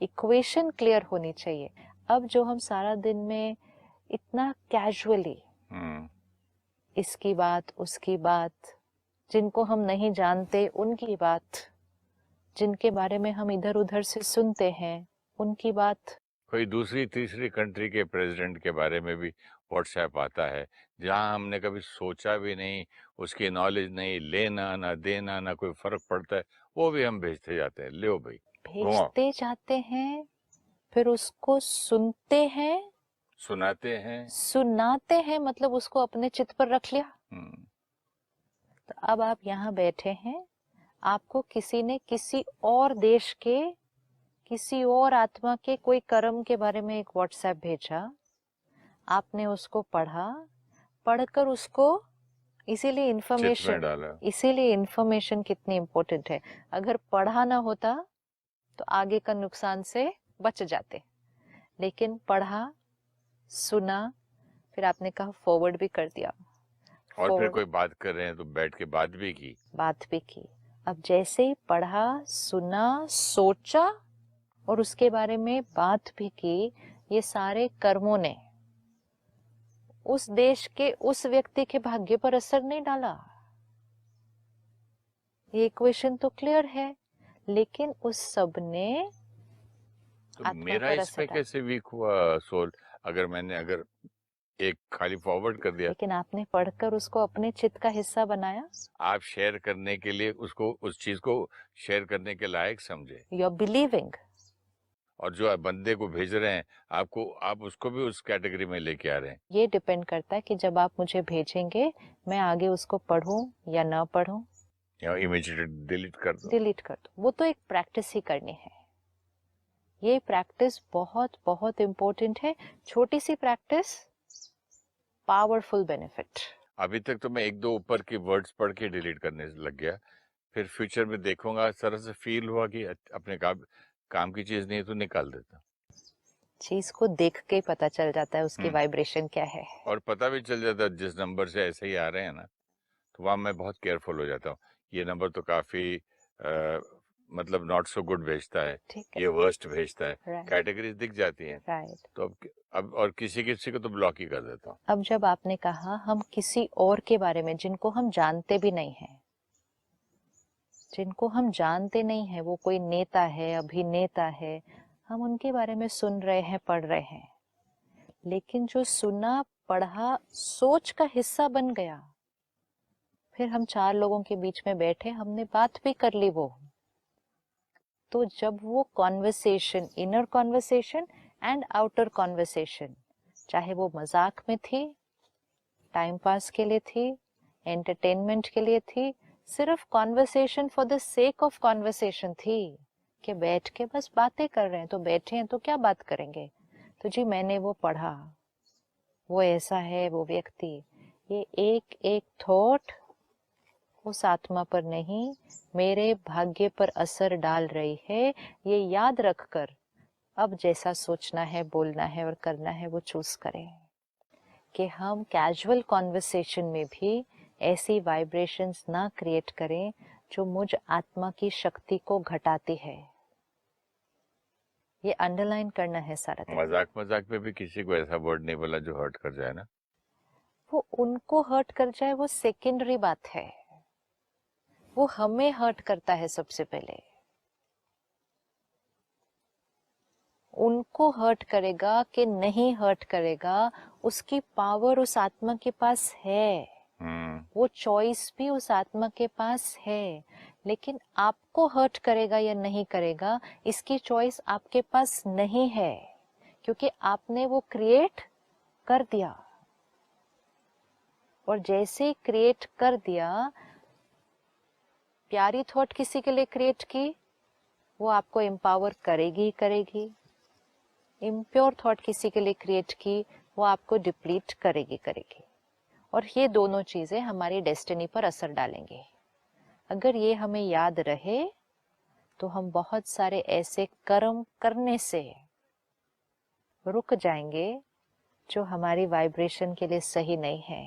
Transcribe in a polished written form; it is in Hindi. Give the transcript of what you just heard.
इक्वेशन क्लियर होनी चाहिए। अब जो हम सारा दिन में इतना कैजुअली इसकी बात उसकी बात, जिनको हम नहीं जानते उनकी बात, जिनके बारे में हम इधर उधर से सुनते हैं उनकी बात, कोई दूसरी तीसरी कंट्री के प्रेसिडेंट के बारे में भी व्हाट्सएप आता है जहां हमने कभी सोचा भी नहीं, उसकी नॉलेज नहीं, लेना ना देना ना कोई फर्क पड़ता है, वो भी हम भेजते जाते हैं। लो भाई घुमाओ, भेजते जाते हैं, फिर उसको सुनते हैं, सुनाते हैं, मतलब उसको अपने चित्त पर रख लिया। तो अब आप यहाँ बैठे हैं, आपको किसी ने किसी और देश के किसी और आत्मा के कोई कर्म के बारे में एक व्हाट्सएप भेजा, आपने उसको पढ़ा, पढ़कर उसको, इसीलिए इंफॉर्मेशन कितनी इंपॉर्टेंट है। अगर पढ़ा ना होता तो आगे का नुकसान से बच जाते, लेकिन पढ़ा, सुना, फिर आपने कहा फॉरवर्ड भी कर दिया, और फिर कोई बात कर रहे हैं तो बैठ के बात भी की। अब जैसे ही पढ़ा, सुना, सोचा और उसके बारे में बात भी की, ये सारे कर्मों ने उस देश के उस व्यक्ति के भाग्य पर असर नहीं डाला। ये इक्वेशन तो क्लियर है, लेकिन उस सब ने तो मेरा इसमें कैसे वीक हुआ सोल? अगर एक खाली फॉरवर्ड कर दिया, लेकिन आपने पढ़कर उसको अपने चित्त का हिस्सा बनाया। आप शेयर करने के लिए उसको, उस चीज को शेयर करने के लायक समझे, यू आर बिलीविंग। और जो बंदे को भेज रहे हैं आप उसको भी उस कैटेगरी में लेके आ रहे हैं। ये डिपेंड करता है कि जब आप मुझे भेजेंगे मैं आगे उसको पढूं या ना पढूं, या इमीडिएट डिलीट कर दो। वो तो एक प्रैक्टिस ही करनी है। ये प्रैक्टिस बहुत बहुत इम्पोर्टेंट है। छोटी सी प्रैक्टिस, पावरफुल बेनिफिट। अभी तक तो मैं एक दो ऊपर की वर्ड्स पढ़ के डिलीट करने लग गया, फिर फ्यूचर में देखूंगा, तरह से फील हुआ कि अपने काम की चीज नहीं है तो निकाल देता। चीज को देख के पता चल जाता है उसकी वाइब्रेशन क्या है, और पता भी चल जाता है जिस नंबर से ऐसे ही आ रहे हैं ना, तो वहां मैं बहुत केयरफुल हो जाता हूँ। ये नंबर तो काफी मतलब नॉट सो गुड भेजता है, ये वर्स्ट भेजता है, कैटेगरीज दिख जाती हैं। तो अब और किसी को तो ब्लॉक ही कर देता हूँ। अब जब आपने कहा हम किसी और के बारे में, जिनको हम जानते भी नहीं हैं, वो कोई नेता है, अभिनेता है, हम उनके बारे में सुन रहे हैं, पढ़ रहे हैं, लेकिन जो सुना, पढ़ा, सोच का हिस्सा बन गया, फिर हम चार लोगों के बीच में बैठे, हमने बात भी कर ली वो, तो जब वो conversation, inner conversation and outer conversation, चाहे वो मजाक में थी, टाइम पास के लिए थी, एंटरटेनमेंट के लिए थी, सिर्फ conversation for the sake of conversation थी, कि बैठ के बस बातें कर रहे हैं, तो बैठे हैं तो क्या बात करेंगे, तो जी मैंने वो पढ़ा, वो ऐसा है, वो व्यक्ति, ये एक एक थॉट उस आत्मा पर नहीं, मेरे भाग्य पर असर डाल रही है। ये याद रखकर अब जैसा सोचना है, बोलना है और करना है वो चूज करें, कि हम कैजुअल कॉन्वर्सेशन में भी ऐसी वाइब्रेशंस ना क्रिएट करें जो मुझ आत्मा की शक्ति को घटाती है। ये अंडरलाइन करना है सारा दिन। मजाक में भी किसी को ऐसा वर्ड नहीं बोला जो हर्ट कर जाए ना, वो उनको हर्ट कर जाए वो सेकेंडरी बात है, वो हमें हर्ट करता है सबसे पहले। उनको हर्ट करेगा कि नहीं हर्ट करेगा, उसकी पावर उस आत्मा के पास है, वो चॉइस भी उस आत्मा के पास है, लेकिन आपको हर्ट करेगा या नहीं करेगा इसकी चॉइस आपके पास नहीं है, क्योंकि आपने वो क्रिएट कर दिया। और जैसे क्रिएट कर दिया, प्यारी थॉट किसी के लिए क्रिएट की, वो आपको एम्पावर करेगी करेगी, इम्प्योर थॉट किसी के लिए क्रिएट की, वो आपको डिप्लीट करेगी करेगी, और ये दोनों चीजें हमारी डेस्टिनी पर असर डालेंगे। अगर ये हमें याद रहे तो हम बहुत सारे ऐसे कर्म करने से रुक जाएंगे जो हमारी वाइब्रेशन के लिए सही नहीं है।